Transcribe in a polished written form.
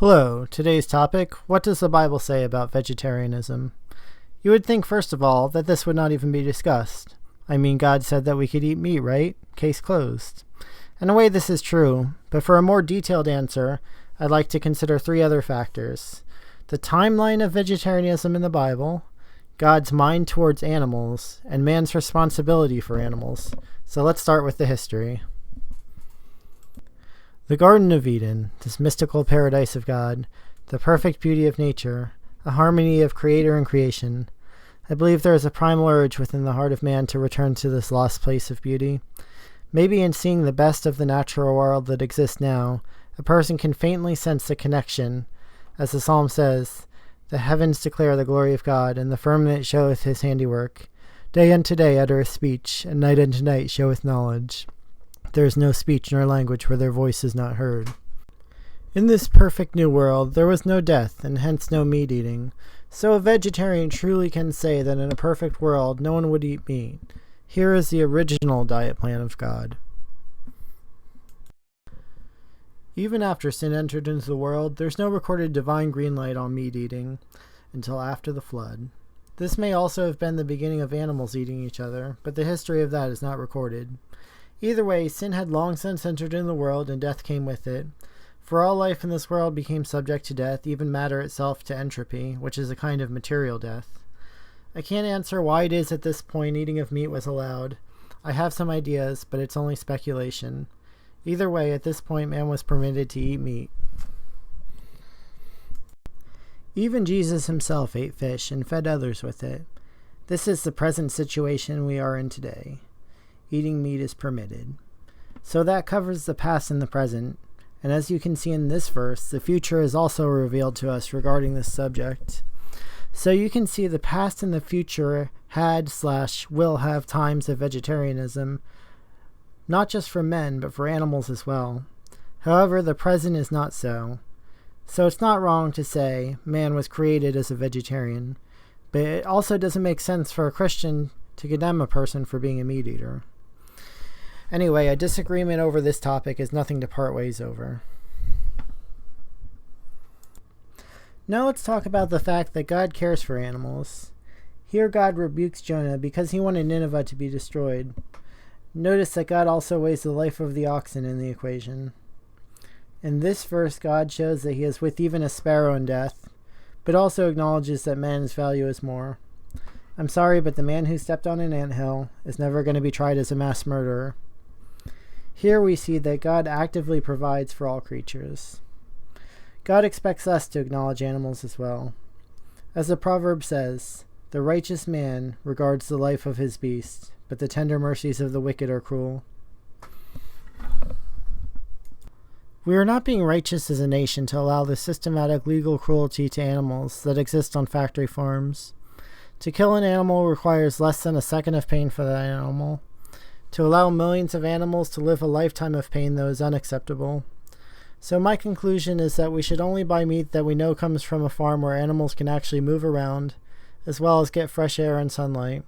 Hello, today's topic, what does the Bible say about vegetarianism? You would think, first of all, that this would not even be discussed. I mean, God said that we could eat meat, right? Case closed. In a way, this is true, but for a more detailed answer, I'd like to consider three other factors. The timeline of vegetarianism in the Bible, God's mind towards animals, and man's responsibility for animals. So let's start with the history. The Garden of Eden, this mystical paradise of God, the perfect beauty of nature, a harmony of creator and creation. I believe there is a primal urge within the heart of man to return to this lost place of beauty. Maybe in seeing the best of the natural world that exists now, a person can faintly sense the connection. As the psalm says, "The heavens declare the glory of God, and the firmament showeth his handiwork. Day unto day uttereth speech, and night unto night showeth knowledge. There is no speech nor language where their voice is not heard." In this perfect new world, there was no death, and hence no meat eating. So a vegetarian truly can say that in a perfect world, no one would eat meat. Here is the original diet plan of God. Even after sin entered into the world, there's no recorded divine green light on meat eating until after the flood. This may also have been the beginning of animals eating each other, but the history of that is not recorded. Either way, sin had long since entered into the world, and death came with it. For all life in this world became subject to death, even matter itself to entropy, which is a kind of material death. I can't answer why it is at this point eating of meat was allowed. I have some ideas, but it's only speculation. Either way, at this point man was permitted to eat meat. Even Jesus himself ate fish and fed others with it. This is the present situation we are in today. Eating meat is permitted. So that covers the past and the present, and as you can see in this verse, the future is also revealed to us regarding this subject. So you can see the past and the future had/will have times of vegetarianism, not just for men, but for animals as well. However, the present is not so. So it's not wrong to say man was created as a vegetarian, but it also doesn't make sense for a Christian to condemn a person for being a meat eater. Anyway, a disagreement over this topic is nothing to part ways over. Now let's talk about the fact that God cares for animals. Here God rebukes Jonah because he wanted Nineveh to be destroyed. Notice that God also weighs the life of the oxen in the equation. In this verse, God shows that he is with even a sparrow in death, but also acknowledges that man's value is more. I'm sorry, but the man who stepped on an anthill is never going to be tried as a mass murderer. Here we see that God actively provides for all creatures. God expects us to acknowledge animals as well. As the proverb says, "The righteous man regards the life of his beast, but the tender mercies of the wicked are cruel." We are not being righteous as a nation to allow the systematic legal cruelty to animals that exists on factory farms. To kill an animal requires less than a second of pain for that animal. To allow millions of animals to live a lifetime of pain, though, is unacceptable. So my conclusion is that we should only buy meat that we know comes from a farm where animals can actually move around, as well as get fresh air and sunlight.